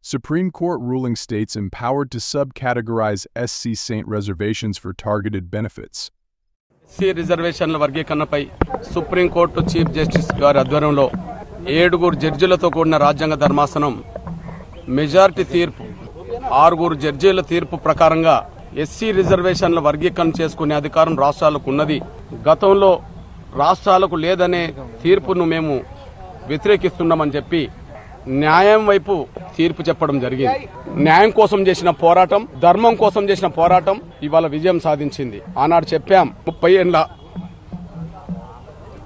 Supreme Court ruling states empowered to subcategorize SC Saint reservations for targeted benefits. SC రిజర్వేషన్ల వర్గీకరణపై supreme court chief justice గారి ఆధ్వర్యంలో 7 జడ్జీలతో కూడిన రాజ్యాంగ ధర్మాసనం మెజారిటీ తీర్పు 6 జడ్జీల తీర్పు ప్రకారంగా ఎస్సీ రిజర్వేషన్ల వర్గీకరణ చేసుకునే అధికారం రాష్ట్రాలకు ఉన్నది. గతంలో రాష్ట్రాలకు లేదనే తీర్పును మేము వ్యతిరేకిస్తున్నామని చెప్పి న్యాయం వైపు తీర్పు చెప్పడం జరిగింది. న్యాయం కోసం చేసిన పోరాటం, ధర్మం కోసం చేసిన పోరాటం ఇవాళ విజయం సాధించింది. ఆనాడు చెప్పాం 30 ఏళ్ల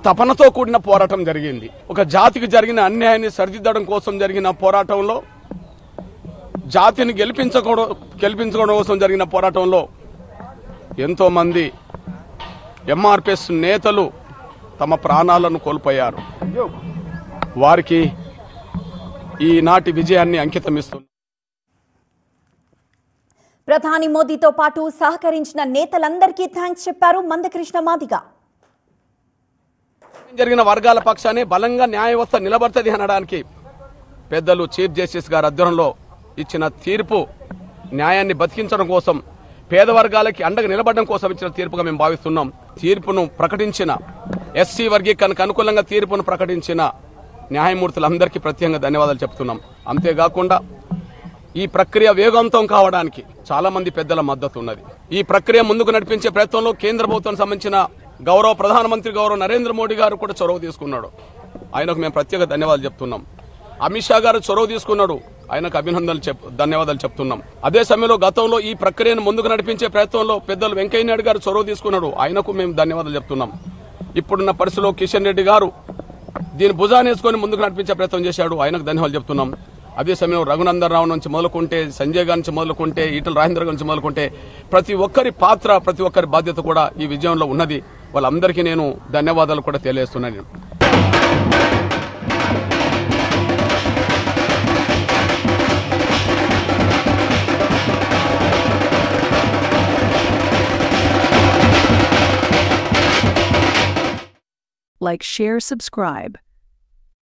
తపనతో కూడిన పోరాటం జరిగింది. ఒక జాతికి జరిగిన అన్యాయాన్ని సరిదిద్దడం కోసం జరిగిన పోరాటంలో, జాతిని గెలిపించుకోవడం కోసం జరిగిన పోరాటంలో ఎంతో మంది ఎంఆర్పిఎస్ నేతలు తమ ప్రాణాలను కోల్పోయారు. వారికి ఈనాటి విజయాన్ని అంకితమిస్తుంది. ప్రధాని మోదీతో పాటు సహకరించిన నేతలందరికీ థాంక్స్ చెప్పారు మందకృష్ణ మాదిగ. జరిగిన వర్గాల పక్షానే బలంగా న్యాయ వ్యవస్థ నిలబడుతుంది అనడానికి పెద్దలు చీఫ్ జస్టిస్ గారి ఆధ్వర్యంలో ఇచ్చిన తీర్పు న్యాయాన్ని బతికించడం కోసం, పేద వర్గాలకి అండగా నిలబడడం కోసం ఇచ్చిన తీర్పుగా మేము భావిస్తున్నాం. తీర్పును ప్రకటించిన ఎస్సీ వర్గీకరణకు అనుకూలంగా తీర్పును ప్రకటించిన న్యాయమూర్తులందరికీ ప్రత్యేకంగా ధన్యవాదాలు చెప్తున్నాం. అంతేకాకుండా ఈ ప్రక్రియ వేగవంతం కావడానికి చాలా మంది పెద్దల మద్దతు ఉన్నది. ఈ ప్రక్రియ ముందుకు నడిపించే ప్రయత్నంలో కేంద్ర ప్రభుత్వానికి సంబంధించిన గౌరవ ప్రధానమంత్రి గౌరవ నరేంద్ర మోడీ గారు కూడా చొరవ తీసుకున్నాడు. ఆయనకు మేము ప్రత్యేక ధన్యవాదాలు చెప్తున్నాం. అమిత్ షా గారు చొరవ తీసుకున్నాడు, ఆయనకు ధన్యవాదాలు చెప్తున్నాం. అదే సమయంలో గతంలో ఈ ప్రక్రియను ముందుకు నడిపించే ప్రయత్నంలో పెద్దలు వెంకయ్య నాయుడు గారు చొరవ తీసుకున్నాడు, ఆయనకు మేము ధన్యవాదాలు చెప్తున్నాం. ఇప్పుడున్న పరిస్థితిలో కిషన్ రెడ్డి గారు దీని భుజాన్ని వేసుకొని ముందుకు నడిపించే ప్రయత్నం చేశాడు, ఆయనకు ధన్యవాదాలు చెప్తున్నాం. అదే సమయంలో రఘునందన్ రావు నుంచి మొదలుకుంటే, సంజయ్ గారి నుంచి మొదలుకుంటే, ఈటల రాజేంద్ర గారి నుంచి మొదలుకుంటే ప్రతి ఒక్కరి పాత్ర, ప్రతి ఒక్కరి బాధ్యత కూడా ఈ విజయంలో ఉన్నది. వాళ్ళందరికీ నేను ధన్యవాదాలు కూడా తెలియజేస్తున్నాను. Like, share, subscribe.